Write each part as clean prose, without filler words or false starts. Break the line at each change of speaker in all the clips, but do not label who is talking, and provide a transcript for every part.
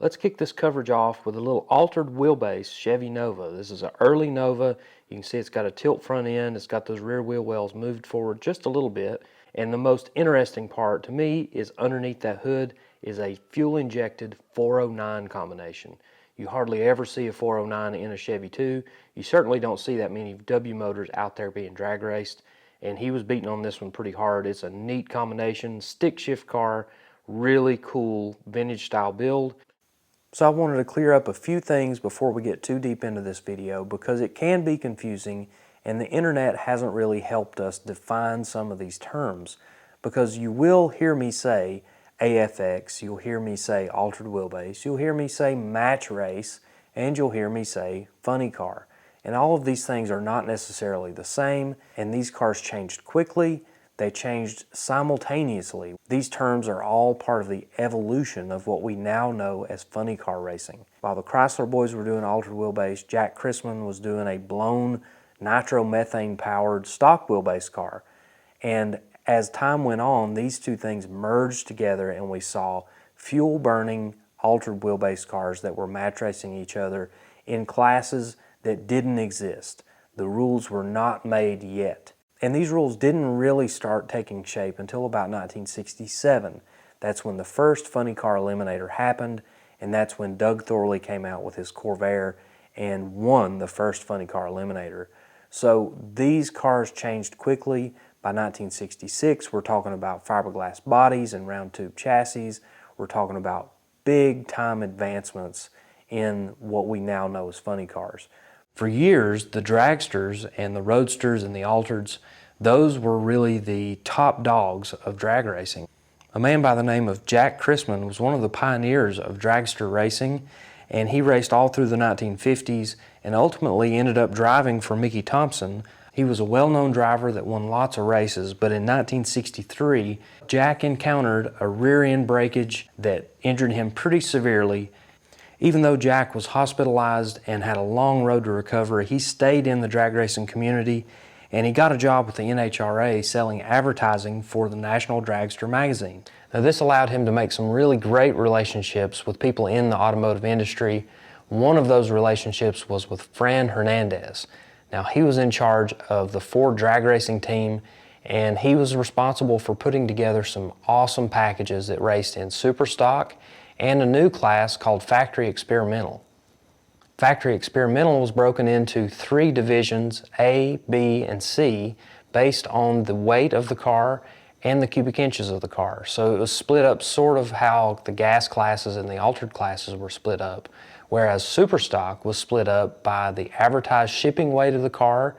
Let's kick this coverage off with a little altered wheelbase Chevy Nova. This is an early Nova. You can see it's got a tilt front end. It's got those rear wheel wells moved forward just a little bit. And the most interesting part to me is underneath that hood is a fuel-injected 409 combination. You hardly ever see a 409 in a Chevy 2. You certainly don't see that many W motors out there being drag raced. And he was beating on this one pretty hard. It's a neat combination, stick shift car, really cool vintage style build. So I wanted to clear up a few things before we get too deep into this video because it can be confusing and the internet hasn't really helped us define some of these terms, because you will hear me say AFX, you'll hear me say altered wheelbase, you'll hear me say match race, and you'll hear me say funny car. And all of these things are not necessarily the same, and these cars changed quickly. They changed simultaneously. These terms are all part of the evolution of what we now know as funny car racing. While the Chrysler boys were doing altered wheelbase, Jack Chrisman was doing a blown nitromethane powered stock wheelbase car. And as time went on, these two things merged together and we saw fuel burning altered wheelbase cars that were match racing each other in classes that didn't exist. The rules were not made yet. And these rules didn't really start taking shape until about 1967. That's when the first funny car eliminator happened, and that's when Doug Thorley came out with his Corvair and won the first funny car eliminator. So these cars changed quickly. By 1966, we're talking about fiberglass bodies and round tube chassis. We're talking about big time advancements in what we now know as funny cars. For years, the dragsters and the roadsters and the altereds, those were really the top dogs of drag racing. A man by the name of Jack Chrisman was one of the pioneers of dragster racing, and he raced all through the 1950s and ultimately ended up driving for Mickey Thompson. He was a well-known driver that won lots of races, but in 1963, Jack encountered a rear-end breakage that injured him pretty severely. Even though Jack was hospitalized and had a long road to recovery, he stayed in the drag racing community and he got a job with the NHRA selling advertising for the National Dragster magazine. Now this allowed him to make some really great relationships with people in the automotive industry. One of those relationships was with Fran Hernandez. Now he was in charge of the Ford drag racing team and he was responsible for putting together some awesome packages that raced in super stock and a new class called Factory Experimental. Factory Experimental was broken into 3 divisions, A, B, and C, based on the weight of the car and the cubic inches of the car. So it was split up sort of how the gas classes and the altered classes were split up, whereas Superstock was split up by the advertised shipping weight of the car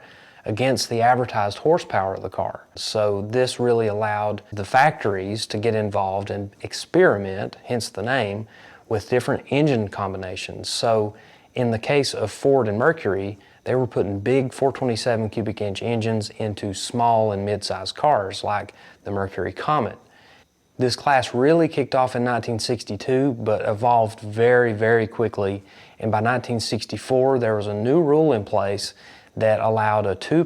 against the advertised horsepower of the car. So this really allowed the factories to get involved and experiment, hence the name, with different engine combinations. So in the case of Ford and Mercury, they were putting big 427 cubic inch engines into small and mid-sized cars like the Mercury Comet. This class really kicked off in 1962 but evolved very, very quickly, and by 1964 there was a new rule in place that allowed a 2%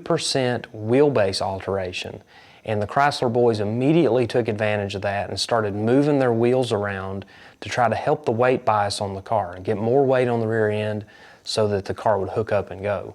wheelbase alteration. And the Chrysler boys immediately took advantage of that and started moving their wheels around to try to help the weight bias on the car and get more weight on the rear end so that the car would hook up and go.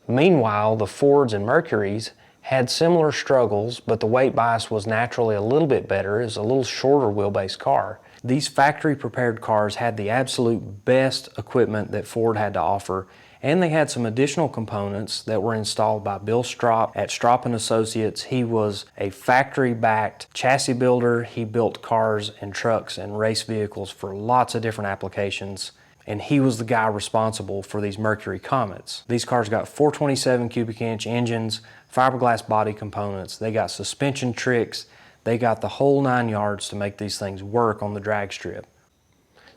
Meanwhile, the Fords and Mercurys had similar struggles, but the weight bias was naturally a little bit better. It was a little shorter wheelbase car. These factory prepared cars had the absolute best equipment that Ford had to offer, and they had some additional components that were installed by Bill Strop at Strop & Associates. He was a factory-backed chassis builder. He built cars and trucks and race vehicles for lots of different applications, and he was the guy responsible for these Mercury Comets. These cars got 427 cubic inch engines, fiberglass body components, they got suspension tricks, they got the whole 9 yards to make these things work on the drag strip.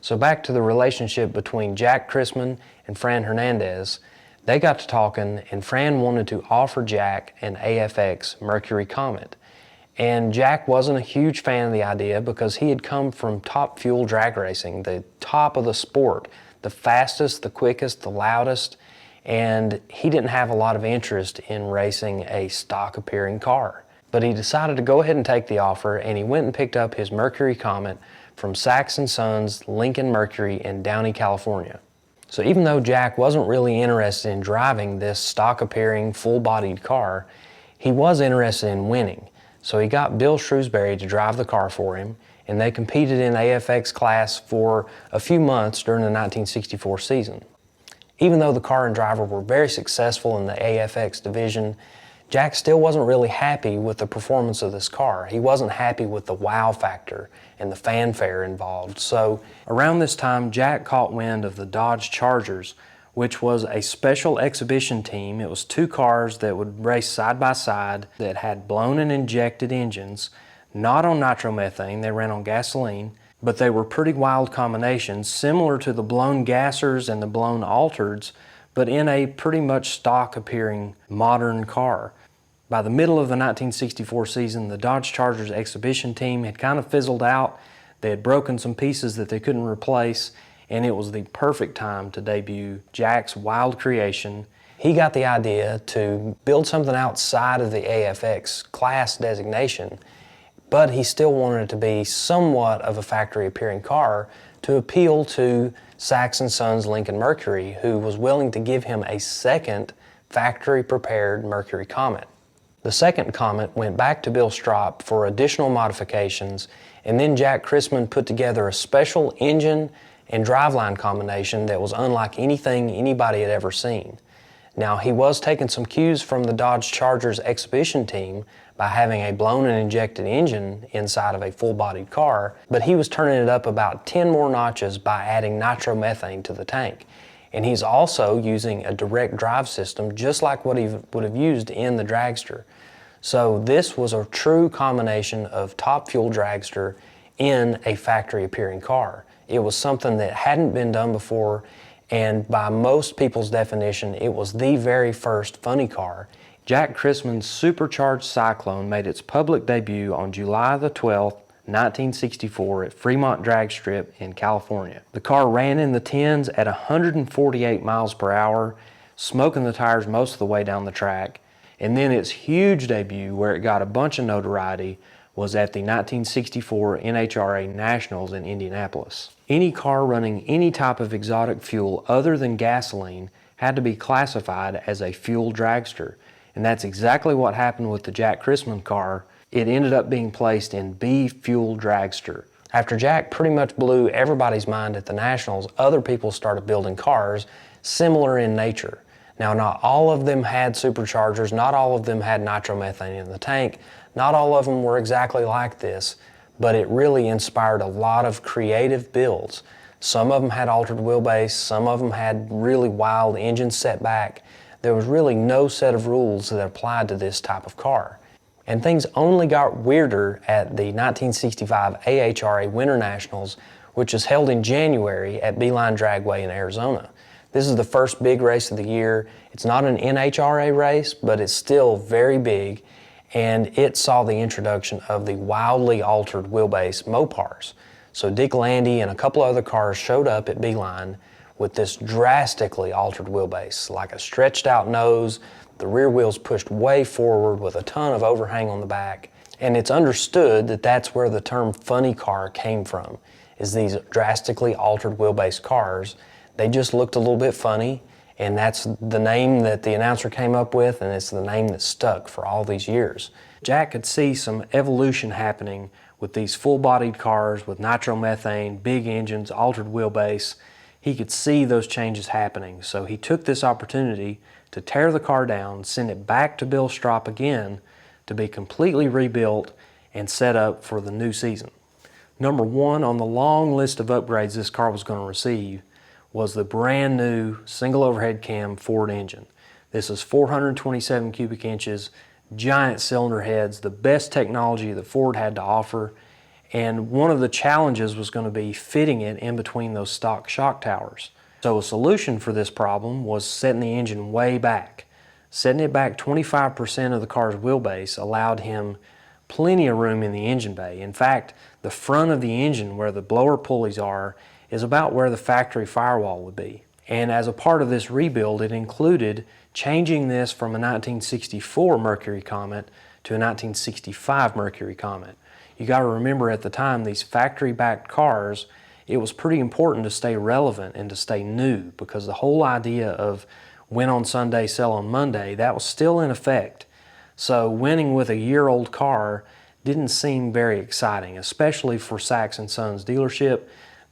So back to the relationship between Jack Chrisman and Fran Hernandez. They got to talking and Fran wanted to offer Jack an AFX Mercury Comet. And Jack wasn't a huge fan of the idea because he had come from top fuel drag racing, the top of the sport, the fastest, the quickest, the loudest, and he didn't have a lot of interest in racing a stock appearing car. But he decided to go ahead and take the offer, and he went and picked up his Mercury Comet from Sachs & Sons, Lincoln Mercury in Downey, California. So even though Jack wasn't really interested in driving this stock-appearing, full-bodied car, he was interested in winning. So he got Bill Shrewsbury to drive the car for him, and they competed in AFX class for a few months during the 1964 season. Even though the car and driver were very successful in the AFX division, Jack still wasn't really happy with the performance of this car. He wasn't happy with the wow factor and the fanfare involved. So around this time, Jack caught wind of the Dodge Chargers, which was a special exhibition team. It was two cars that would race side by side that had blown and injected engines, not on nitromethane, they ran on gasoline, but they were pretty wild combinations, similar to the blown gassers and the blown altereds, but in a pretty much stock appearing modern car. By the middle of the 1964 season, the Dodge Chargers exhibition team had kind of fizzled out. They had broken some pieces that they couldn't replace, and it was the perfect time to debut Jack's wild creation. He got the idea to build something outside of the AFX class designation, but he still wanted it to be somewhat of a factory appearing car to appeal to Sachs & Sons Lincoln Mercury, who was willing to give him a second factory prepared Mercury Comet. The second Comet went back to Bill Stropp for additional modifications, and then Jack Chrisman put together a special engine and driveline combination that was unlike anything anybody had ever seen. Now, he was taking some cues from the Dodge Chargers exhibition team by having a blown and injected engine inside of a full-bodied car, but he was turning it up about 10 more notches by adding nitromethane to the tank. And he's also using a direct drive system just like what he would have used in the dragster. So this was a true combination of top fuel dragster in a factory appearing car. It was something that hadn't been done before, and by most people's definition, it was the very first funny car. Jack Chrisman's supercharged Cyclone made its public debut on July the 12th, 1964 at Fremont Drag Strip in California. The car ran in the tens at 148 miles per hour, smoking the tires most of the way down the track. And then its huge debut, where it got a bunch of notoriety, was at the 1964 NHRA Nationals in Indianapolis. Any car running any type of exotic fuel other than gasoline had to be classified as a fuel dragster. And that's exactly what happened with the Jack Chrisman car. It ended up being placed in B fuel dragster. After Jack pretty much blew everybody's mind at the Nationals, other people started building cars similar in nature. Now, not all of them had superchargers, not all of them had nitromethane in the tank, not all of them were exactly like this, but it really inspired a lot of creative builds. Some of them had altered wheelbase, some of them had really wild engine setback. There was really no set of rules that applied to this type of car. And things only got weirder at the 1965 AHRA Winter Nationals, which is held in January at Beeline Dragway in Arizona. This is the first big race of the year. It's not an NHRA race, but it's still very big, and it saw the introduction of the wildly altered wheelbase Mopars. So Dick Landy and a couple other cars showed up at Beeline with this drastically altered wheelbase, like a stretched out nose, the rear wheels pushed way forward with a ton of overhang on the back. And it's understood that that's where the term funny car came from, is these drastically altered wheelbase cars. They just looked a little bit funny, and that's the name that the announcer came up with, and it's the name that stuck for all these years. Jack could see some evolution happening with these full-bodied cars with nitromethane, big engines, altered wheelbase. He could see those changes happening, so he took this opportunity to tear the car down, send it back to Bill Stropp again to be completely rebuilt and set up for the new season. Number one on the long list of upgrades this car was going to receive was the brand new single overhead cam Ford engine. This is 427 cubic inches, giant cylinder heads, the best technology that Ford had to offer, and one of the challenges was going to be fitting it in between those stock shock towers. So a solution for this problem was setting the engine way back. Setting it back 25% of the car's wheelbase allowed him plenty of room in the engine bay. In fact, the front of the engine where the blower pulleys are is about where the factory firewall would be. And as a part of this rebuild, it included changing this from a 1964 Mercury Comet to a 1965 Mercury Comet. You got to remember at the time, these factory-backed cars, it was pretty important to stay relevant and to stay new, because the whole idea of win on Sunday, sell on Monday, that was still in effect. So winning with a year-old car didn't seem very exciting, especially for Sachs & Sons dealership.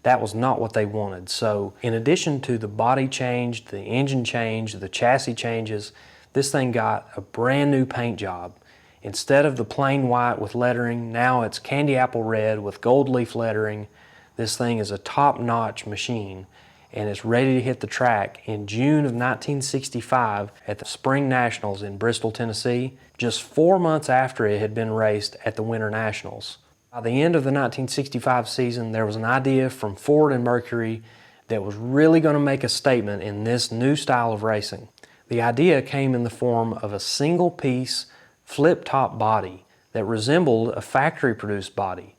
That was not what they wanted. So in addition to the body change, the engine change, the chassis changes, this thing got a brand new paint job. Instead of the plain white with lettering, now it's candy apple red with gold leaf lettering. This thing is a top-notch machine, and it's ready to hit the track in June of 1965 at the Spring Nationals in Bristol, Tennessee, just 4 months after it had been raced at the Winter Nationals. By the end of the 1965 season, there was an idea from Ford and Mercury that was really going to make a statement in this new style of racing. The idea came in the form of a single-piece flip-top body that resembled a factory-produced body,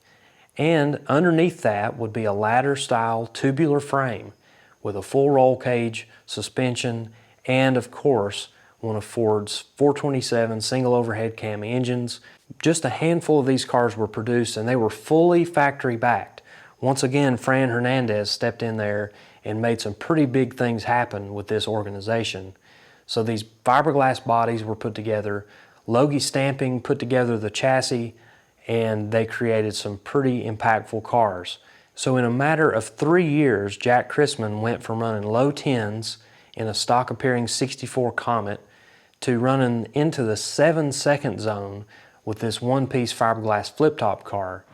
and underneath that would be a ladder-style tubular frame with a full roll cage, suspension, and of course, one of Ford's 427 single overhead cam engines. Just a handful of these cars were produced, and they were fully factory backed. Once again, Fran Hernandez stepped in there and made some pretty big things happen with this organization. So these fiberglass bodies were put together, Logie Stamping put together the chassis, and they created some pretty impactful cars. So in a matter of 3 years, Jack Chrisman went from running low tens in a stock appearing 64 Comet to running into the 7-second zone with this one-piece fiberglass flip-top car.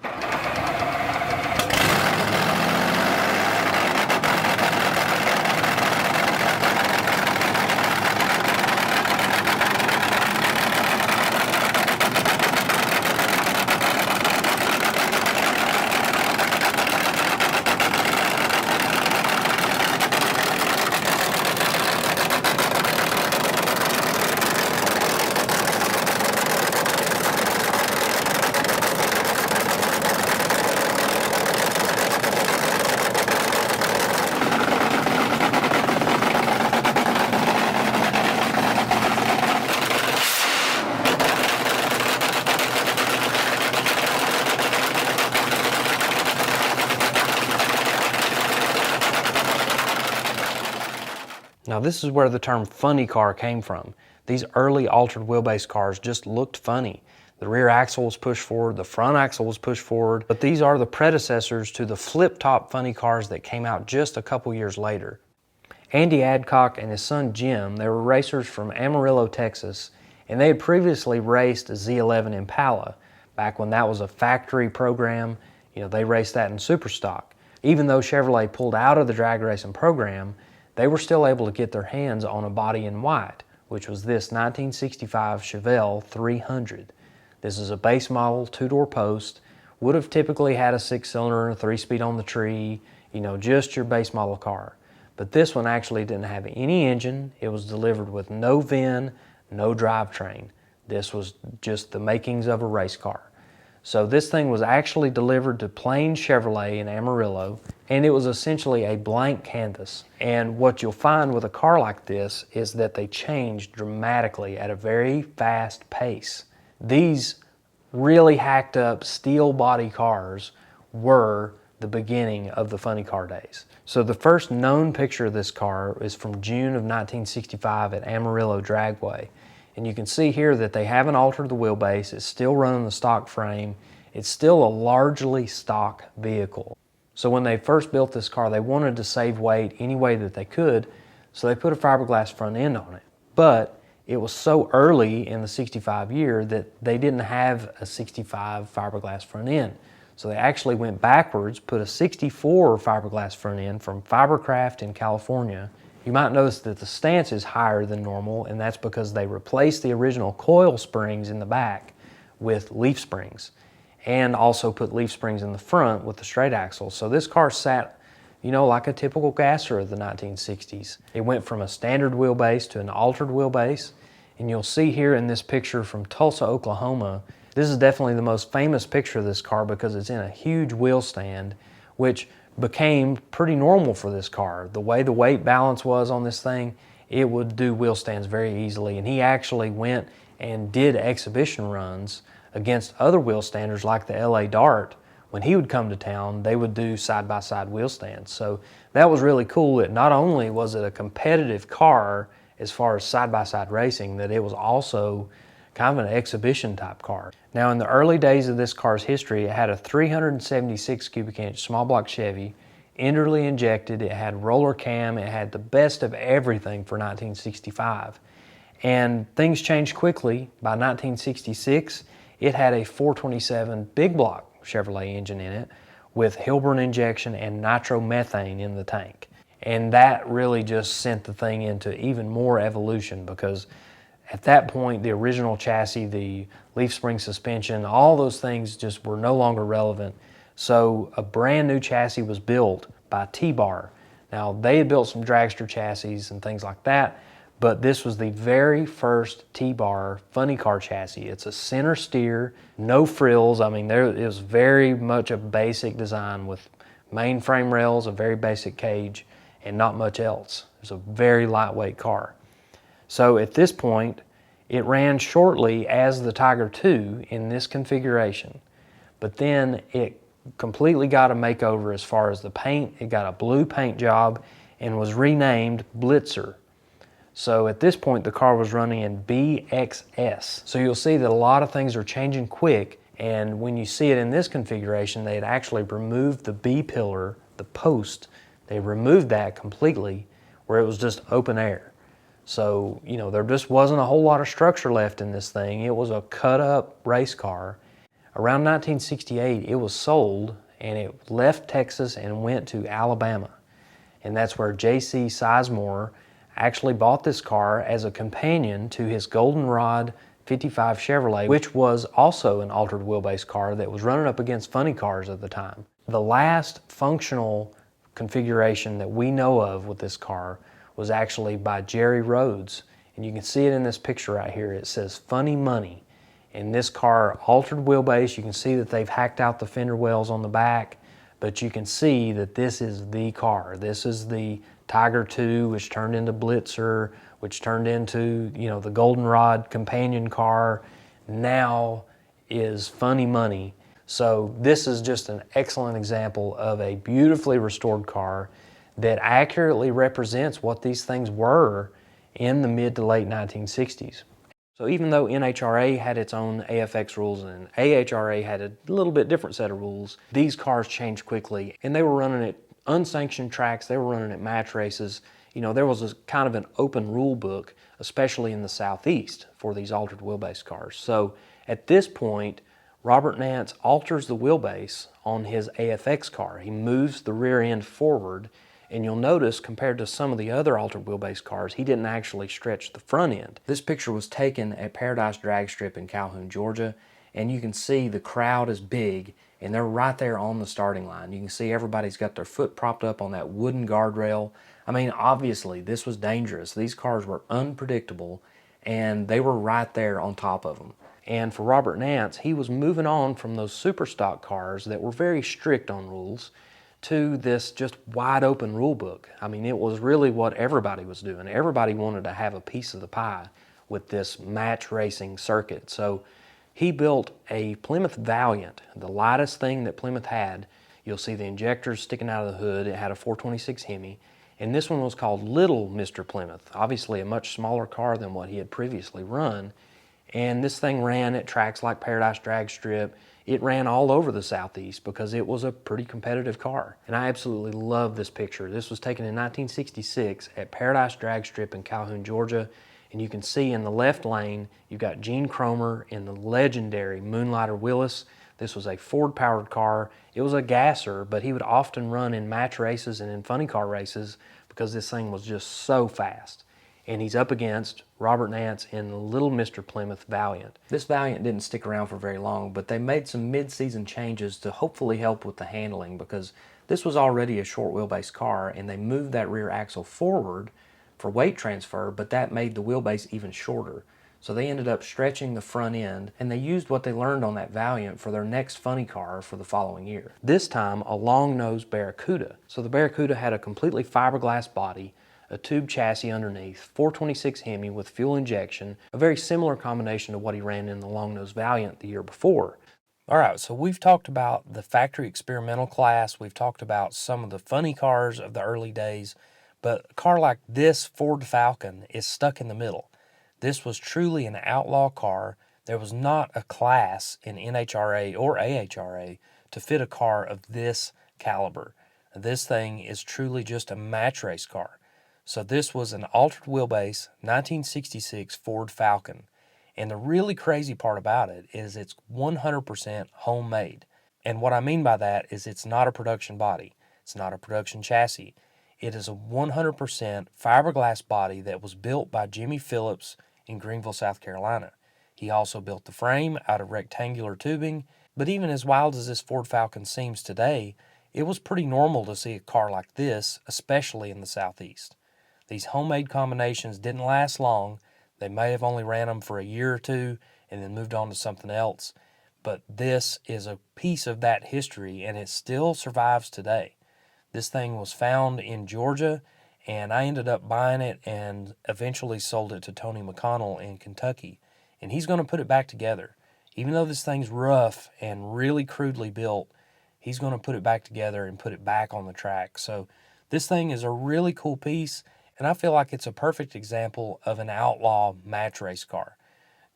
Now this is where the term funny car came from. These early altered wheelbase cars just looked funny. The rear axle was pushed forward, the front axle was pushed forward, but these are the predecessors to the flip-top funny cars that came out just a couple years later. Andy Adcock and his son Jim, they were racers from Amarillo, Texas, and they had previously raced a Z11 Impala. Back when that was a factory program, they raced that in Superstock. Even though Chevrolet pulled out of the drag racing program, they were still able to get their hands on a body in white, which was this 1965 Chevelle 300. This is a base model, 2-door post, would have typically had a 6-cylinder and a 3-speed on the tree, just your base model car. But this one actually didn't have any engine. It was delivered with no VIN, no drivetrain. This was just the makings of a race car. So this thing was actually delivered to Plain Chevrolet in Amarillo, and it was essentially a blank canvas. And what you'll find with a car like this is that they change dramatically at a very fast pace. These really hacked up steel body cars were the beginning of the funny car days. So the first known picture of this car is from June of 1965 at Amarillo Dragway. And you can see here that they haven't altered the wheelbase. It's still running the stock frame. It's still a largely stock vehicle. So when they first built this car, they wanted to save weight any way that they could, so they put a fiberglass front end on it. But it was so early in the 65 year that they didn't have a 65 fiberglass front end. So they actually went backwards, put a 64 fiberglass front end from Fibercraft in California. You might notice that the stance is higher than normal, and that's because they replaced the original coil springs in the back with leaf springs, and also put leaf springs in the front with the straight axle. So this car sat, like a typical gasser of the 1960s. It went from a standard wheelbase to an altered wheelbase, and you'll see here in this picture from Tulsa, Oklahoma, this is definitely the most famous picture of this car because it's in a huge wheel stand, which became pretty normal for this car. The way the weight balance was on this thing, it would do wheel stands very easily, and he actually went and did exhibition runs against other wheel standers like the LA Dart. When he would come to town, they would do side-by-side wheel stands. So that was really cool. That not only was it a competitive car as far as side-by-side racing, that it was also kind of an exhibition type car. Now, in the early days of this car's history, it had a 376 cubic inch small block Chevy, internally injected, it had roller cam, it had the best of everything for 1965. And things changed quickly. By 1966, it had a 427 big block Chevrolet engine in it with Hilburn injection and nitromethane in the tank. And that really just sent the thing into even more evolution, because at that point the original chassis, the leaf spring suspension, all those things just were no longer relevant. So a brand new chassis was built by T-Bar. Now, they had built some dragster chassis and things like that, but this was the very first T-Bar funny car chassis. It's a center steer, no frills. I mean, it was very much a basic design with main frame rails, a very basic cage, and not much else. It was a very lightweight car. So at this point, it ran shortly as the Tiger II in this configuration, but then it completely got a makeover as far as the paint. It got a blue paint job and was renamed Blitzer. So at this point, the car was running in BXS. So you'll see that a lot of things are changing quick, and when you see it in this configuration, they had actually removed the B pillar, the post. They removed that completely, where it was just open air. So, you know, there just wasn't a whole lot of structure left in this thing. It was a cut up race car. Around 1968, it was sold, and it left Texas and went to Alabama. And that's where J.C. Sizemore actually bought this car as a companion to his Goldenrod 55 Chevrolet, which was also an altered wheelbase car that was running up against funny cars at the time. The last functional configuration that we know of with this car was actually by Jerry Rhodes, and you can see it in this picture right here. It says Funny Money. In this car, altered wheelbase, you can see that they've hacked out the fender wells on the back, but you can see that this is the car. This is the Tiger II, which turned into Blitzer, which turned into, you know, the Goldenrod companion car, now is Funny Money. So this is just an excellent example of a beautifully restored car that accurately represents what these things were in the mid to late 1960s. So even though NHRA had its own AFX rules and AHRA had a little bit different set of rules, these cars changed quickly, and they were running at unsanctioned tracks, they were running at match races. You know, there was a kind of an open rule book, especially in the Southeast, for these altered wheelbase cars. So at this point, Robert Nance alters the wheelbase on his AFX car. He moves the rear end forward, and you'll notice compared to some of the other altered wheelbase cars, he didn't actually stretch the front end. This picture was taken at Paradise Drag Strip in Calhoun, Georgia, and you can see the crowd is big, and they're right there on the starting line. You can see everybody's got their foot propped up on that wooden guardrail. I mean, obviously, this was dangerous. These cars were unpredictable, and they were right there on top of them. And for Robert Nance, he was moving on from those super stock cars that were very strict on rules to this just wide open rule book. I mean, it was really what everybody was doing. Everybody wanted to have a piece of the pie with this match racing circuit. So he built a Plymouth Valiant, the lightest thing that Plymouth had. You'll see the injectors sticking out of the hood. It had a 426 Hemi, and this one was called Little Mr. Plymouth, obviously a much smaller car than what he had previously run. And this thing ran at tracks like Paradise Drag Strip. It ran all over the Southeast because it was a pretty competitive car. And I absolutely love this picture. This was taken in 1966 at Paradise Drag Strip in Calhoun, Georgia. And you can see in the left lane, you've got Gene Cromer in the legendary Moonlighter Willis. This was a Ford-powered car. It was a gasser, but he would often run in match races and in funny car races because this thing was just so fast. And he's up against Robert Nance in the Little Mr. Plymouth Valiant. This Valiant didn't stick around for very long, but they made some mid-season changes to hopefully help with the handling, because this was already a short wheelbase car, and they moved that rear axle forward for weight transfer, but that made the wheelbase even shorter. So they ended up stretching the front end, and they used what they learned on that Valiant for their next funny car for the following year. This time, a long-nosed Barracuda. So the Barracuda had a completely fiberglass body, a tube chassis underneath, 426 Hemi with fuel injection, a very similar combination to what he ran in the Long Nose Valiant the year before. Alright, so we've talked about the factory experimental class, we've talked about some of the funny cars of the early days, but a car like this Ford Falcon is stuck in the middle. This was truly an outlaw car. There was not a class in NHRA or AHRA to fit a car of this caliber. This thing is truly just a match race car. So this was an altered wheelbase 1966 Ford Falcon. And the really crazy part about it is it's 100% homemade. And what I mean by that is it's not a production body. It's not a production chassis. It is a 100% fiberglass body that was built by Jimmy Phillips in Greenville, South Carolina. He also built the frame out of rectangular tubing, but even as wild as this Ford Falcon seems today, it was pretty normal to see a car like this, especially in the Southeast. These homemade combinations didn't last long. They may have only ran them for a year or two and then moved on to something else, but this is a piece of that history and it still survives today. This thing was found in Georgia, and I ended up buying it and eventually sold it to Tony McConnell in Kentucky. And he's going to put it back together. Even though this thing's rough and really crudely built, he's going to put it back together and put it back on the track. So this thing is a really cool piece, and I feel like it's a perfect example of an outlaw match race car.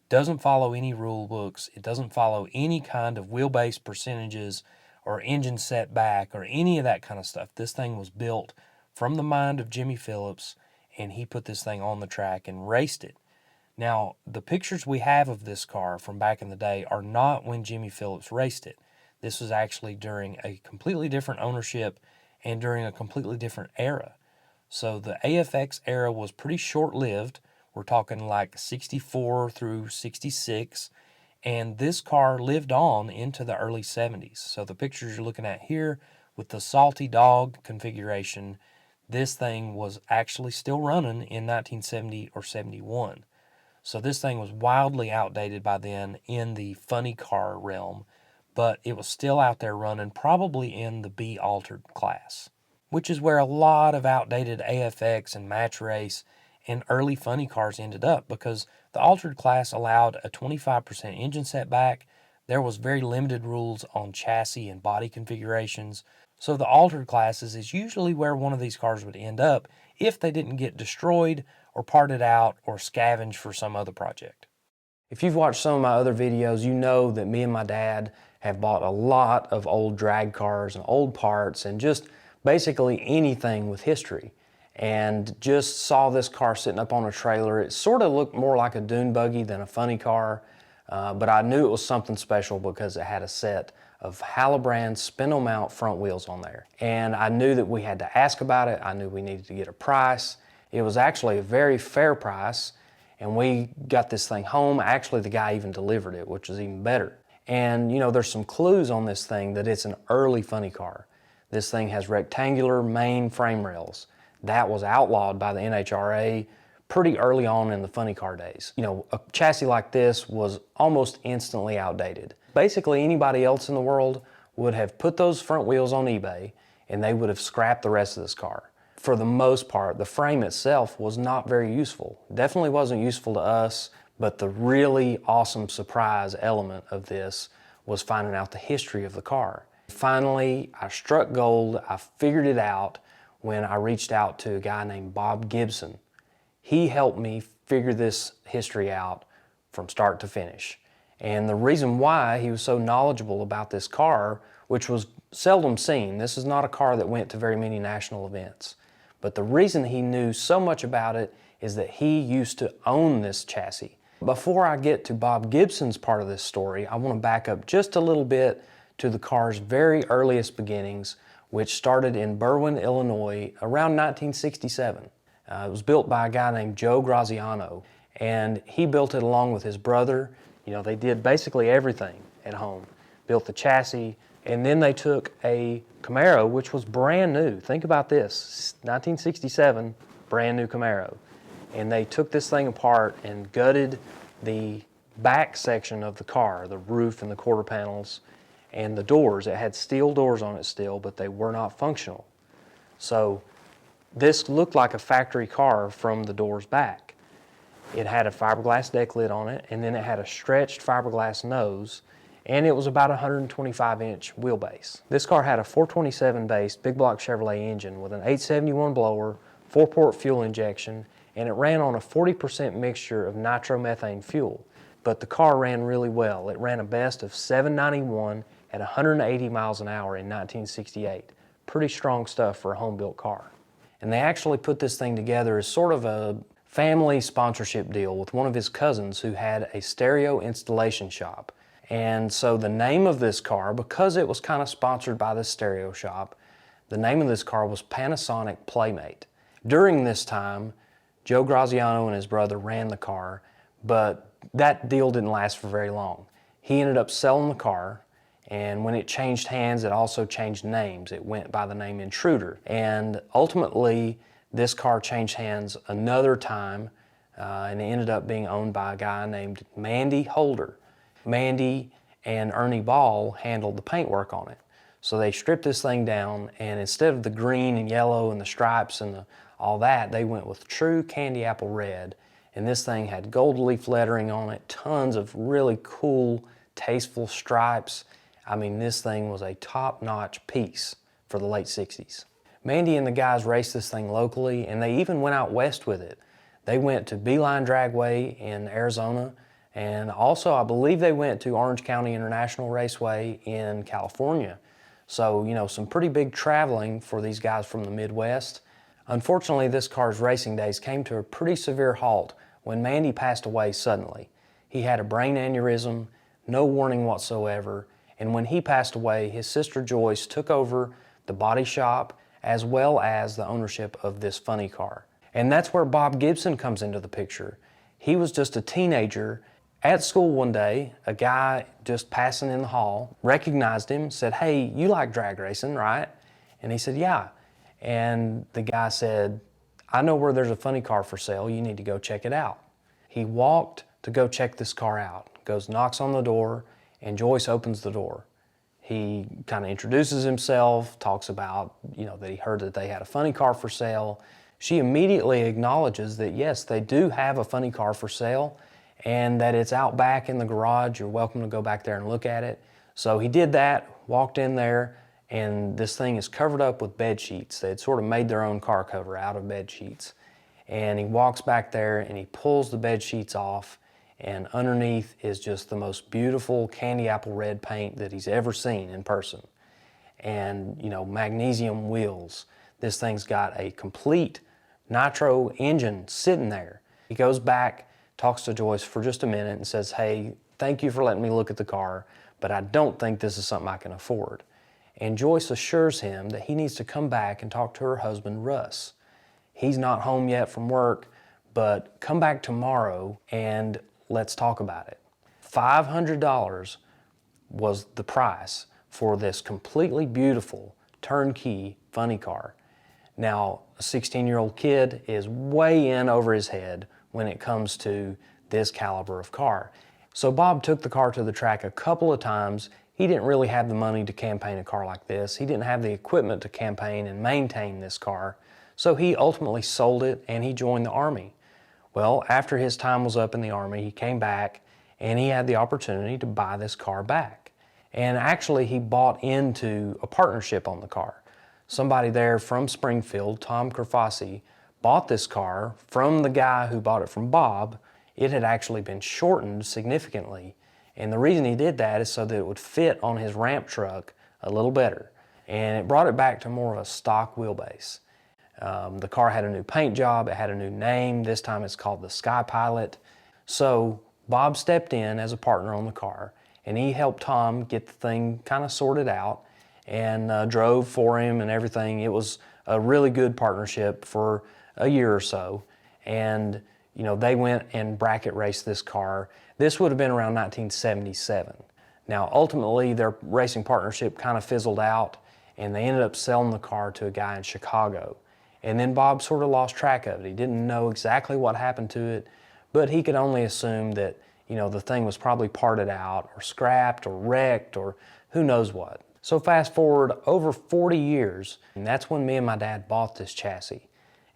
Doesn't follow any rule books. It doesn't follow any kind of wheelbase percentages or engine setback or any of that kind of stuff. This thing was built from the mind of Jimmy Phillips, and he put this thing on the track and raced it. Now, the pictures we have of this car from back in the day are not when Jimmy Phillips raced it. This was actually during a completely different ownership and during a completely different era. So the AFX era was pretty short-lived. We're talking like 64 through 66. And this car lived on into the early 70s. So the pictures you're looking at here with the Salty Dog configuration, this thing was actually still running in 1970 or 71. So this thing was wildly outdated by then in the funny car realm, but it was still out there running, probably in the B altered class, which is where a lot of outdated AFX and match race and early funny cars ended up, because the altered class allowed a 25% engine setback. There was very limited rules on chassis and body configurations. So the altered classes is usually where one of these cars would end up if they didn't get destroyed or parted out or scavenged for some other project. If you've watched some of my other videos, you know that me and my dad have bought a lot of old drag cars and old parts and just basically anything with history. And just saw this car sitting up on a trailer. It sort of looked more like a dune buggy than a funny car, but I knew it was something special because it had a set of Hallebrand spindle mount front wheels on there. And I knew that we had to ask about it. I knew we needed to get a price. It was actually a very fair price, and we got this thing home. Actually, the guy even delivered it, which was even better. And you know, there's some clues on this thing that it's an early funny car. This thing has rectangular main frame rails. That was outlawed by the NHRA pretty early on in the funny car days. You know, a chassis like this was almost instantly outdated. Basically, anybody else in the world would have put those front wheels on eBay and they would have scrapped the rest of this car. For the most part, the frame itself was not very useful. Definitely wasn't useful to us, but the really awesome surprise element of this was finding out the history of the car. Finally, I struck gold. I figured it out when I reached out to a guy named Bob Gibson. He helped me figure this history out from start to finish. And the reason why he was so knowledgeable about this car, which was seldom seen, this is not a car that went to very many national events, but the reason he knew so much about it is that he used to own this chassis. Before I get to Bob Gibson's part of this story, I want to back up just a little bit to the car's very earliest beginnings, which started in Berwyn, Illinois around 1967. It was built by a guy named Joe Graziano, and he built it along with his brother. You know, they did basically everything at home. Built the chassis, and then they took a Camaro, which was brand new. Think about this, 1967, brand new Camaro. And they took this thing apart and gutted the back section of the car, the roof and the quarter panels, and the doors. It had steel doors on it still, but they were not functional. So This looked like a factory car from the doors back. It had a fiberglass deck lid on it, and then it had a stretched fiberglass nose, and it was about a 125-inch wheelbase. This car had a 427 based big block Chevrolet engine with an 871 blower, 4-port fuel injection, and it ran on a 40% mixture of nitromethane fuel. But the car ran really well. It ran a best of 791 at 180 miles an hour in 1968. Pretty strong stuff for a home-built car. And they actually put this thing together as sort of a family sponsorship deal with one of his cousins who had a stereo installation shop. And so the name of this car, because it was kind of sponsored by this stereo shop, the name of this car was Panasonic Playmate. During this time, Joe Graziano and his brother ran the car, but that deal didn't last for very long. He ended up selling the car, and when it changed hands, it also changed names. It went by the name Intruder. And ultimately, this car changed hands another time, and it ended up being owned by a guy named Mandy Hoarder. Mandy and Ernie Ball handled the paintwork on it. So they stripped this thing down, and instead of the green and yellow and the stripes and all that, they went with true candy apple red. And this thing had gold leaf lettering on it, tons of really cool, tasteful stripes. I mean, this thing was a top-notch piece for the late 60s. Mandy and the guys raced this thing locally, and they even went out west with it. They went to Beeline Dragway in Arizona, and also I believe they went to Orange County International Raceway in California. So, you know, some pretty big traveling for these guys from the Midwest. Unfortunately, this car's racing days came to a pretty severe halt when Mandy passed away suddenly. He had a brain aneurysm, no warning whatsoever, and when he passed away, his sister Joyce took over the body shop as well as the ownership of this funny car. And that's where Bob Gibson comes into the picture. He was just a teenager at school one day. A guy just passing in the hall recognized him, said, "Hey, you like drag racing, right?" And he said, "Yeah." And the guy said, "I know where there's a funny car for sale. You need to go check it out." He walked to go check this car out, goes, knocks on the door, and Joyce opens the door. He kind of introduces himself, talks about, you know, that he heard that they had a funny car for sale. She immediately acknowledges that, yes, they do have a funny car for sale and that it's out back in the garage. You're welcome to go back there and look at it. So he did that, walked in there, and this thing is covered up with bed sheets. They had sort of made their own car cover out of bed sheets. And he walks back there and he pulls the bed sheets off, and underneath is just the most beautiful candy apple red paint that he's ever seen in person. And, you know, magnesium wheels. This thing's got a complete nitro engine sitting there. He goes back, talks to Joyce for just a minute and says, "Hey, thank you for letting me look at the car, but I don't think this is something I can afford." And Joyce assures him that he needs to come back and talk to her husband, Russ. He's not home yet from work, but come back tomorrow and let's talk about it. $500 was the price for this completely beautiful turnkey funny car. Now, a 16-year-old kid is way in over his head when it comes to this caliber of car. So Bob took the car to the track a couple of times. He didn't really have the money to campaign a car like this. He didn't have the equipment to campaign and maintain this car. So he ultimately sold it and he joined the Army. Well, after his time was up in the Army, he came back and he had the opportunity to buy this car back. And actually, he bought into a partnership on the car. Somebody there from Springfield, Tom Kerfassi, bought this car from the guy who bought it from Bob. It had actually been shortened significantly. And the reason he did that is so that it would fit on his ramp truck a little better. And it brought it back to more of a stock wheelbase. The car had a new paint job, it had a new name. This time it's called the Sky Pilot. So Bob stepped in as a partner on the car, and he helped Tom get the thing kind of sorted out and drove for him and everything. It was a really good partnership for a year or so. And you know, they went and bracket raced this car. This would have been around 1977. Now, ultimately, their racing partnership kind of fizzled out, and they ended up selling the car to a guy in Chicago. And then Bob sort of lost track of it. He didn't know exactly what happened to it, but he could only assume that, you know, the thing was probably parted out or scrapped or wrecked or who knows what. So fast forward over 40 years, and that's when me and my dad bought this chassis.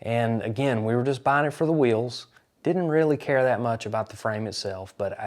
And again, we were just buying it for the wheels. Didn't really care that much about the frame itself, but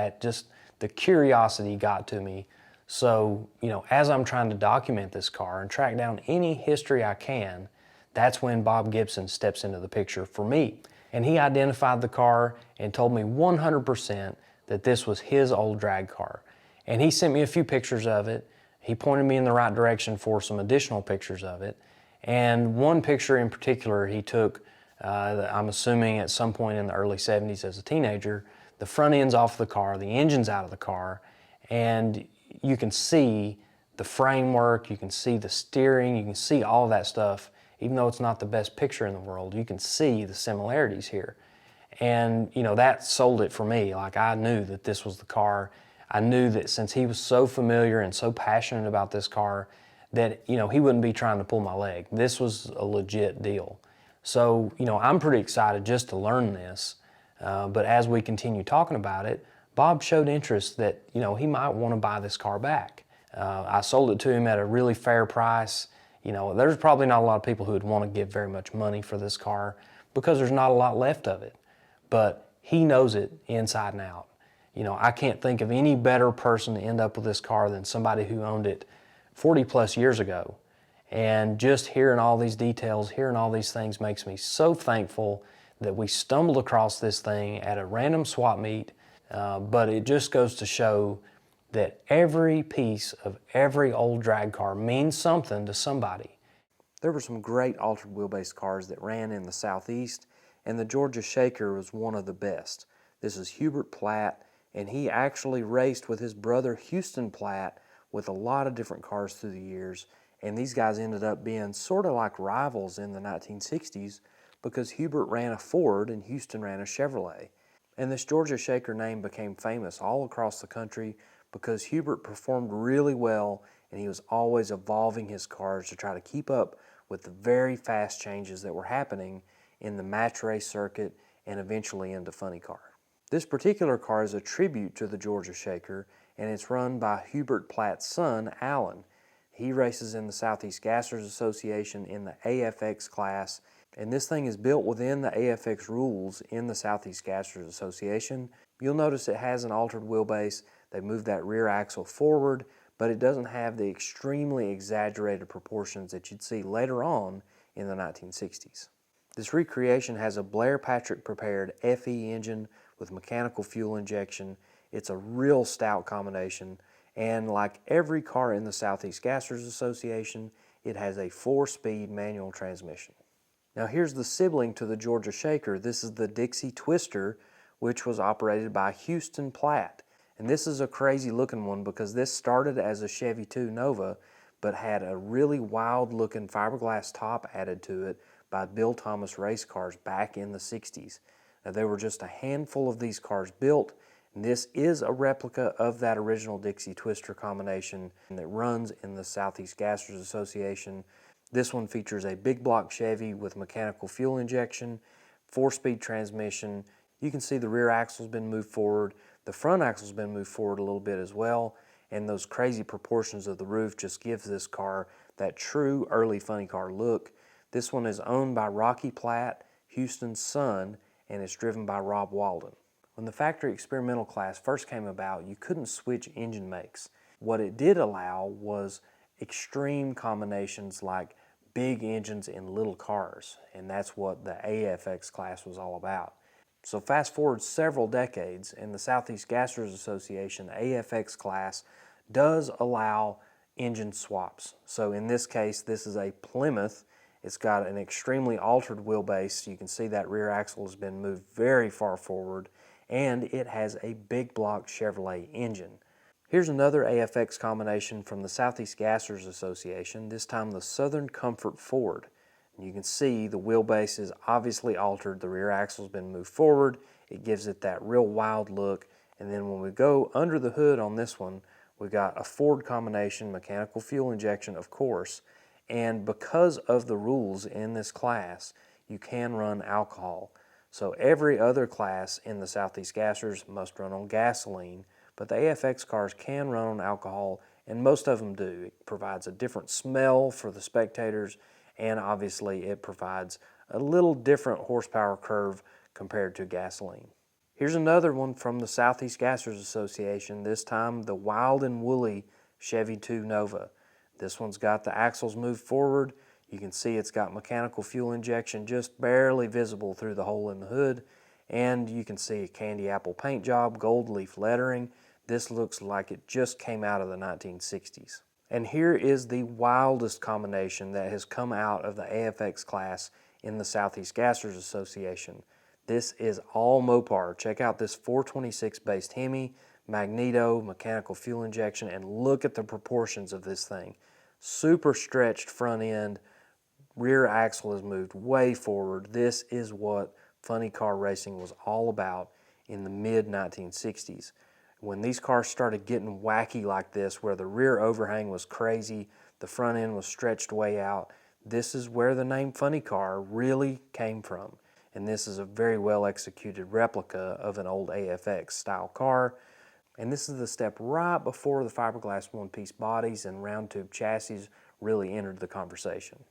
the curiosity got to me. So, as I'm trying to document this car and track down any history I can, that's when Bob Gibson steps into the picture for me. And he identified the car and told me 100% that this was his old drag car. And he sent me a few pictures of it. He pointed me in the right direction for some additional pictures of it. And one picture in particular he took, I'm assuming at some point in the early 70s as a teenager. The front end's off the car, the engine's out of the car, and you can see the framework, you can see the steering, you can see all of that stuff. Even though it's not the best picture in the world, you can see the similarities here. And that sold it for me. Like, I knew that this was the car. I knew that since he was so familiar and so passionate about this car, that he wouldn't be trying to pull my leg. This was a legit deal. So I'm pretty excited just to learn this. But as we continue talking about it, Bob showed interest that he might want to buy this car back. I sold it to him at a really fair price. There's probably not a lot of people who would want to give very much money for this car because there's not a lot left of it. But he knows it inside and out. I can't think of any better person to end up with this car than somebody who owned it 40 plus years ago. And just hearing all these details, hearing all these things makes me so thankful that we stumbled across this thing at a random swap meet. But it just goes to show that every piece of every old drag car means something to somebody. There were some great altered wheelbase cars that ran in the Southeast, and the Georgia Shaker was one of the best. This is Hubert Platt, and he actually raced with his brother Houston Platt with a lot of different cars through the years, and these guys ended up being sort of like rivals in the 1960s because Hubert ran a Ford and Houston ran a Chevrolet. And this Georgia Shaker name became famous all across the country because Hubert performed really well and he was always evolving his cars to try to keep up with the very fast changes that were happening in the match race circuit and eventually into funny car. This particular car is a tribute to the Georgia Shaker, and it's run by Hubert Platt's son, Alan. He races in the Southeast Gassers Association in the AFX class, and this thing is built within the AFX rules in the Southeast Gassers Association. You'll notice it has an altered wheelbase. They moved that rear axle forward, but it doesn't have the extremely exaggerated proportions that you'd see later on in the 1960s. This recreation has a Blair Patrick prepared FE engine with mechanical fuel injection. It's a real stout combination, and like every car in the Southeast Gassers Association, it has a 4-speed manual transmission. Now here's the sibling to the Georgia Shaker. This is the Dixie Twister, which was operated by Houston Platt. And this is a crazy looking one because this started as a Chevy II Nova, but had a really wild looking fiberglass top added to it by Bill Thomas race cars back in the 60s. Now there were just a handful of these cars built, and this is a replica of that original Dixie Twister combination that runs in the Southeast Gassers Association. This one features a big block Chevy with mechanical fuel injection, 4-speed transmission. You can see the rear axle's been moved forward. The front axle's been moved forward a little bit as well, and those crazy proportions of the roof just gives this car that true early funny car look. This one is owned by Rocky Platt, Houston's son, and it's driven by Rob Walden. When the factory experimental class first came about, you couldn't switch engine makes. What it did allow was extreme combinations like big engines in little cars, and that's what the AFX class was all about. So fast forward several decades, and the Southeast Gassers Association AFX class does allow engine swaps. So in this case, this is a Plymouth. It's got an extremely altered wheelbase. You can see that rear axle has been moved very far forward, and it has a big block Chevrolet engine. Here's another AFX combination from the Southeast Gassers Association, this time the Southern Comfort Ford. And you can see the wheelbase is obviously altered, the rear axle's been moved forward, it gives it that real wild look, and then when we go under the hood on this one, we've got a Ford combination, mechanical fuel injection of course, and because of the rules in this class, you can run alcohol. So every other class in the Southeast Gassers must run on gasoline, but the AFX cars can run on alcohol, and most of them do. It provides a different smell for the spectators, and obviously it provides a little different horsepower curve compared to gasoline. Here's another one from the Southeast Gassers Association, this time the Wild and Woolly Chevy II Nova. This one's got the axles moved forward. You can see it's got mechanical fuel injection just barely visible through the hole in the hood. And you can see a candy apple paint job, gold leaf lettering. This looks like it just came out of the 1960s. And here is the wildest combination that has come out of the AFX class in the Southeast Gassers Association. This is all Mopar. Check out this 426 based Hemi, magneto, mechanical fuel injection, and look at the proportions of this thing. Super stretched front end, rear axle is moved way forward. This is what funny car racing was all about in the mid 1960s. When these cars started getting wacky like this, where the rear overhang was crazy, the front end was stretched way out, this is where the name funny car really came from. And this is a very well executed replica of an old AFX style car. And this is the step right before the fiberglass one-piece bodies and round tube chassis really entered the conversation.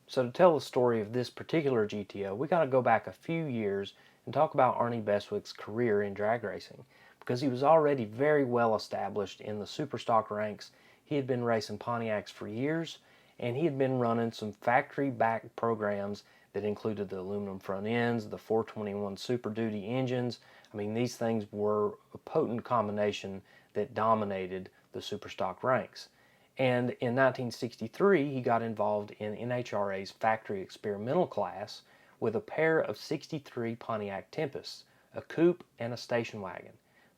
So to tell the story of this particular GTO, we got to go back a few years and talk about Arnie Beswick's career in drag racing, because he was already very well established in the superstock ranks. He had been racing Pontiacs for years, and he had been running some factory-backed programs that included the aluminum front ends, the 421 Super Duty engines. I mean, these things were a potent combination that dominated the superstock ranks. And in 1963, he got involved in NHRA's factory experimental class with a pair of 63 Pontiac Tempests, a coupe and a station wagon.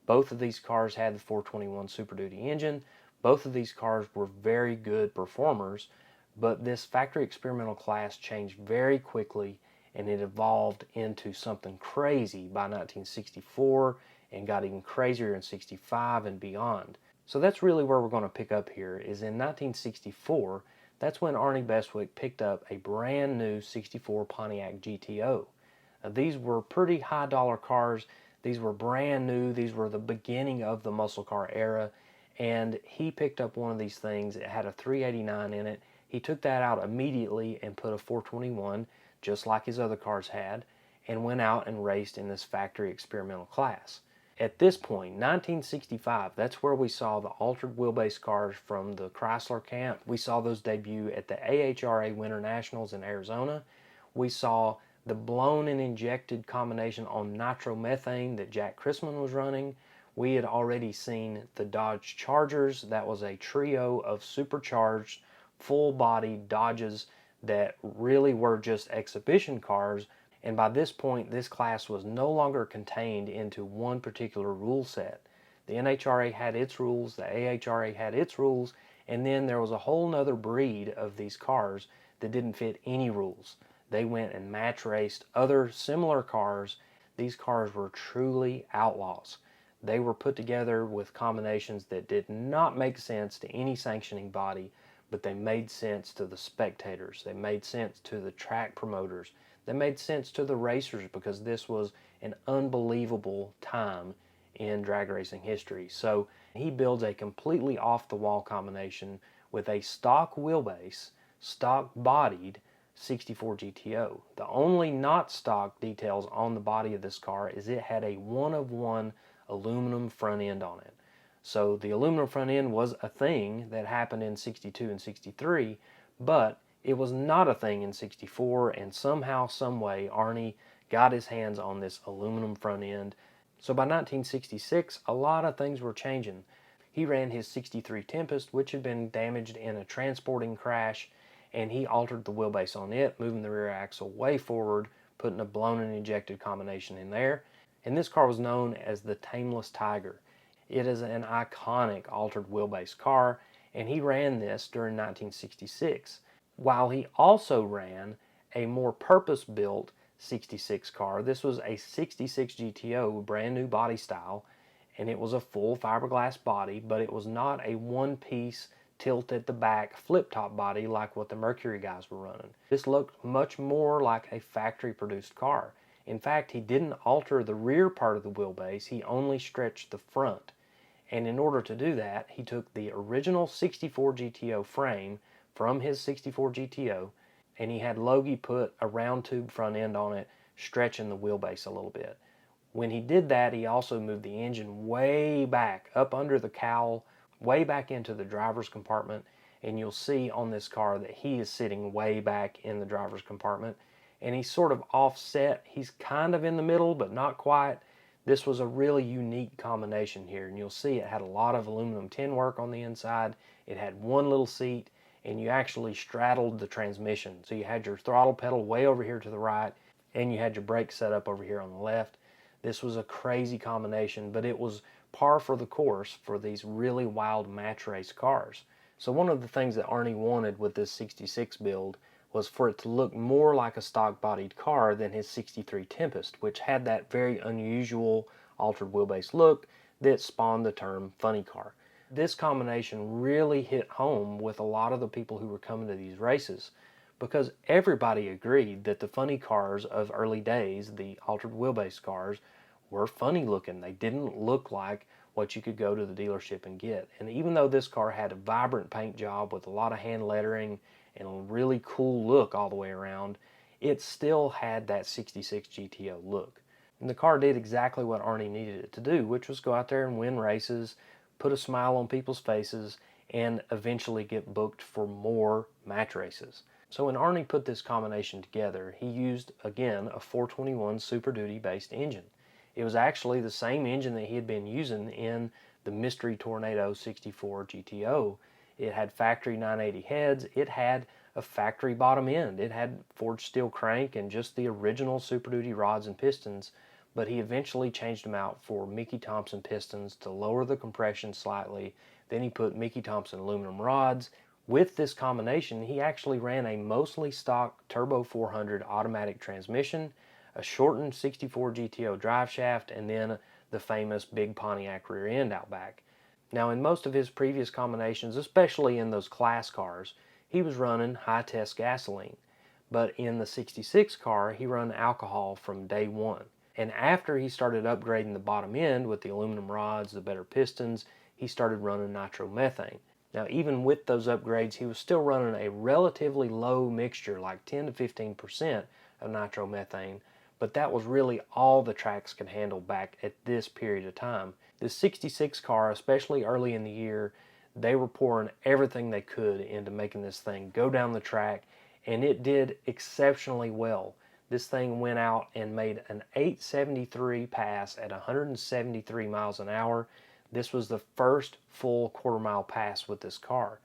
Both of these cars had the 421 Super Duty engine. Both of these cars were very good performers, but this factory experimental class changed very quickly, and it evolved into something crazy by 1964 and got even crazier in 65 and beyond. So that's really where we're going to pick up here, is in 1964, that's when Arnie Beswick picked up a brand new 64 Pontiac GTO. Now, these were pretty high dollar cars. These were brand new. These were the beginning of the muscle car era, and he picked up one of these things. It had a 389 in it. He took that out immediately and put a 421, just like his other cars had, and went out and raced in this factory experimental class. At this point, 1965, that's where we saw the altered wheelbase cars from the Chrysler camp. We saw those debut at the AHRA Winter Nationals in Arizona. We saw the blown and injected combination on nitromethane that Jack Chrisman was running. We had already seen the Dodge Chargers. That was a trio of supercharged, full-body Dodges that really were just exhibition cars. And by this point, this class was no longer contained into one particular rule set. The NHRA had its rules, the AHRA had its rules, and then there was a whole nother breed of these cars that didn't fit any rules. They went and match raced other similar cars. These cars were truly outlaws. They were put together with combinations that did not make sense to any sanctioning body, but they made sense to the spectators. They made sense to the track promoters. They made sense to the racers, because this was an unbelievable time in drag racing history. So he builds a completely off-the-wall combination with a stock wheelbase, stock-bodied 64 GTO. The only not stock details on the body of this car is it had a one-of-one aluminum front end on it. So the aluminum front end was a thing that happened in 62 and 63, but it was not a thing in 64, and somehow, someway, Arnie got his hands on this aluminum front end. So by 1966, a lot of things were changing. He ran his 63 Tempest, which had been damaged in a transporting crash, and he altered the wheelbase on it, moving the rear axle way forward, putting a blown and injected combination in there. And this car was known as the Tameless Tiger. It is an iconic altered wheelbase car, and he ran this during 1966. While he also ran a more purpose-built 66 car. This was a 66 GTO, brand new body style, and it was a full fiberglass body, but it was not a one-piece tilt at the back flip-top body like what the Mercury guys were running. This looked much more like a factory-produced car. In fact, he didn't alter the rear part of the wheelbase, he only stretched the front. And in order to do that, he took the original 64 GTO frame from his 64 GTO, and he had Logie put a round tube front end on it, stretching the wheelbase a little bit. When he did that, he also moved the engine way back, up under the cowl, way back into the driver's compartment, and you'll see on this car that he is sitting way back in the driver's compartment, and he's sort of offset. He's kind of in the middle, but not quite. This was a really unique combination here, and you'll see it had a lot of aluminum tin work on the inside. It had one little seat, and you actually straddled the transmission. So you had your throttle pedal way over here to the right, and you had your brake set up over here on the left. This was a crazy combination, but it was par for the course for these really wild match race cars. So one of the things that Arnie wanted with this 66 build was for it to look more like a stock-bodied car than his 63 Tempest, which had that very unusual altered wheelbase look that spawned the term funny car. This combination really hit home with a lot of the people who were coming to these races, because everybody agreed that the funny cars of early days, the altered wheelbase cars, were funny looking. They didn't look like what you could go to the dealership and get. And even though this car had a vibrant paint job with a lot of hand lettering and a really cool look all the way around, it still had that 66 GTO look. And the car did exactly what Arnie needed it to do, which was go out there and win races, put a smile on people's faces, and eventually get booked for more match races. So when Arnie put this combination together, he used, again, a 421 Super Duty based engine. It was actually the same engine that he had been using in the Mystery Tornado 64 GTO. It had factory 980 heads, it had a factory bottom end, it had forged steel crank and just the original Super Duty rods and pistons, but he eventually changed them out for Mickey Thompson pistons to lower the compression slightly. Then he put Mickey Thompson aluminum rods. With this combination, he actually ran a mostly stock Turbo 400 automatic transmission, a shortened 64 GTO drive shaft, and then the famous big Pontiac rear end out back. Now, in most of his previous combinations, especially in those class cars, he was running high-test gasoline. But in the 66 car, he ran alcohol from day one. And after he started upgrading the bottom end with the aluminum rods, the better pistons, he started running nitromethane. Now, even with those upgrades, he was still running a relatively low mixture, like 10 to 15% of nitromethane, but that was really all the tracks could handle back at this period of time. The 66 car, especially early in the year, they were pouring everything they could into making this thing go down the track, and it did exceptionally well. This thing went out and made an 873 pass at 173 miles an hour. This was the first full quarter-mile pass with this car.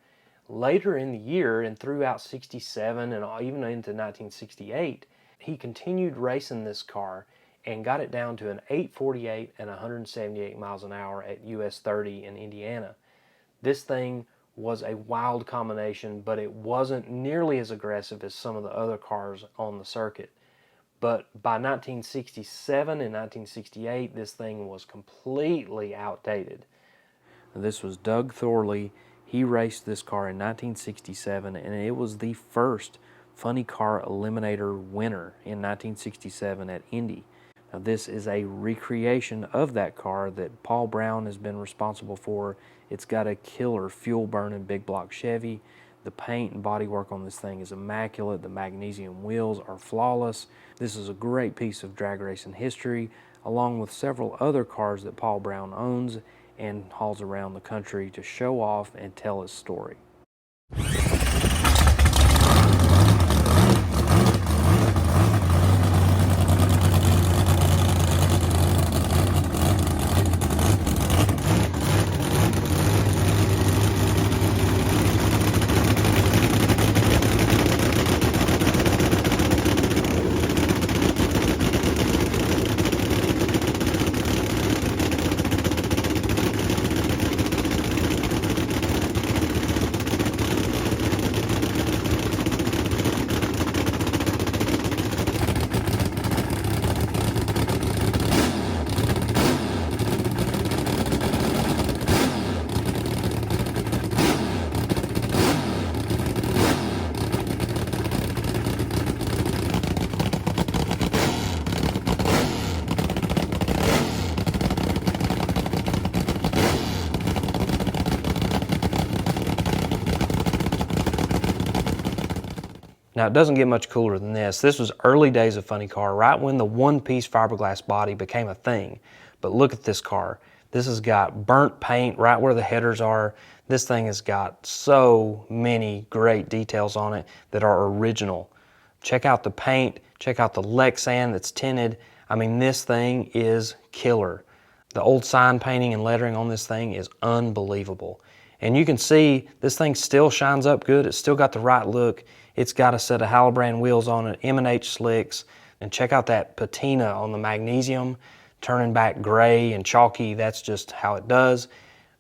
Later in the year and throughout 67 and even into 1968, he continued racing this car and got it down to an 848 and 178 miles an hour at US 30 in Indiana. This thing was a wild combination, but it wasn't nearly as aggressive as some of the other cars on the circuit. But by 1967 and 1968, this thing was completely outdated. This was Doug Thorley. He raced this car in 1967, and it was the first Funny Car Eliminator winner in 1967 at Indy. Now, this is a recreation of that car that Paul Brown has been responsible for. It's got a killer fuel-burning big block Chevy. The paint and bodywork on this thing is immaculate. The magnesium wheels are flawless. This is a great piece of drag racing history, along with several other cars that Paul Brown owns and hauls around the country to show off and tell his story. Now, it doesn't get much cooler than this. This was early days of Funny Car, right when the one-piece fiberglass body became a thing. But look at this car. This has got burnt paint right where the headers are. This thing has got so many great details on it that are original. Check out the paint. Check out the Lexan that's tinted. I mean, this thing is killer. The old sign painting and lettering on this thing is unbelievable. And you can see this thing still shines up good. It's still got the right look. It's got a set of Hallobrand wheels on it, M&H slicks, and check out that patina on the magnesium, turning back gray and chalky. That's just how it does.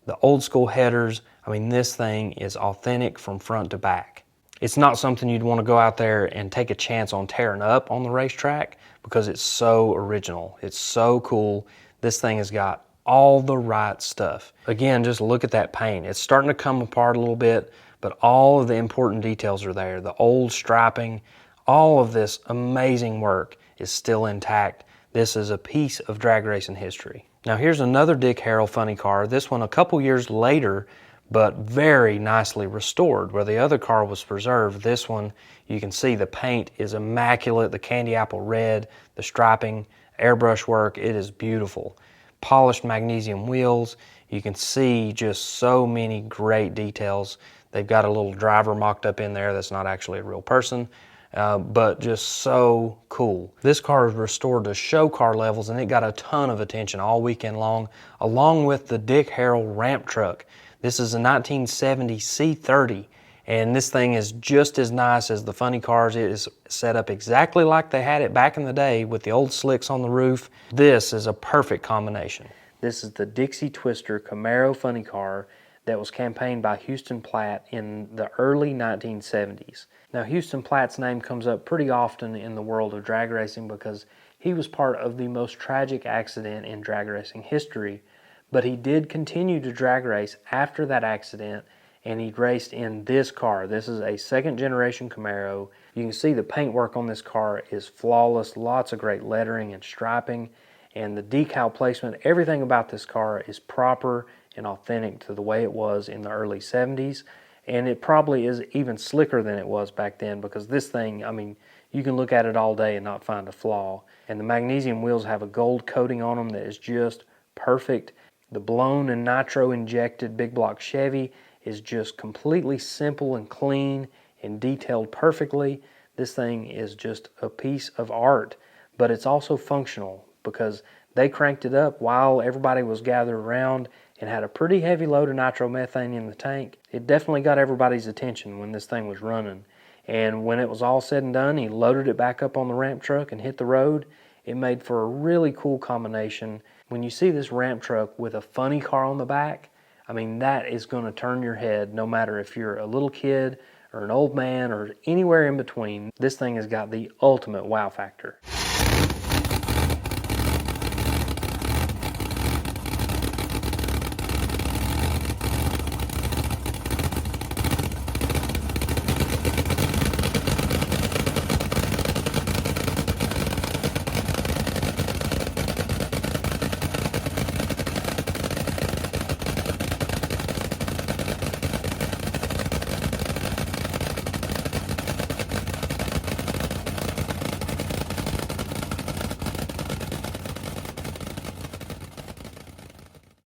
The old school headers, I mean, this thing is authentic from front to back. It's not something you'd want to go out there and take a chance on tearing up on the racetrack because it's so original. It's so cool. This thing has got all the right stuff. Again, just look at that paint. It's starting to come apart a little bit, but all of the important details are there. The old striping, all of this amazing work is still intact. This is a piece of drag racing history. Now here's another Dick Harrell funny car. This one a couple years later, but very nicely restored. Where the other car was preserved, this one, you can see the paint is immaculate, the candy apple red, the striping, airbrush work, it is beautiful. Polished magnesium wheels, you can see just so many great details. They've got a little driver mocked up in there that's not actually a real person, but just so cool. This car is restored to show car levels, and it got a ton of attention all weekend long, along with the Dick Harrell ramp truck. This is a 1970 C30, and this thing is just as nice as the funny cars. It is set up exactly like they had it back in the day with the old slicks on the roof. This is a perfect combination. This is the Dixie Twister Camaro funny car that was campaigned by Houston Platt in the early 1970s. Now, Houston Platt's name comes up pretty often in the world of drag racing because he was part of the most tragic accident in drag racing history, but he did continue to drag race after that accident, and he raced in this car. This is a second generation Camaro. You can see the paintwork on this car is flawless, lots of great lettering and striping, and the decal placement, everything about this car is proper and authentic to the way it was in the early 70s, and it probably is even slicker than it was back then, because this thing, I mean, you can look at it all day and not find a flaw. And the magnesium wheels have a gold coating on them that is just perfect. The blown and nitro injected big block Chevy is just completely simple and clean and detailed perfectly. This thing is just a piece of art, but it's also functional because they cranked it up while everybody was gathered around and had a pretty heavy load of nitromethane in the tank. It definitely got everybody's attention when this thing was running. And when it was all said and done, he loaded it back up on the ramp truck and hit the road. It made for a really cool combination. When you see this ramp truck with a funny car on the back, I mean, that is going to turn your head no matter if you're a little kid or an old man or anywhere in between. This thing has got the ultimate wow factor.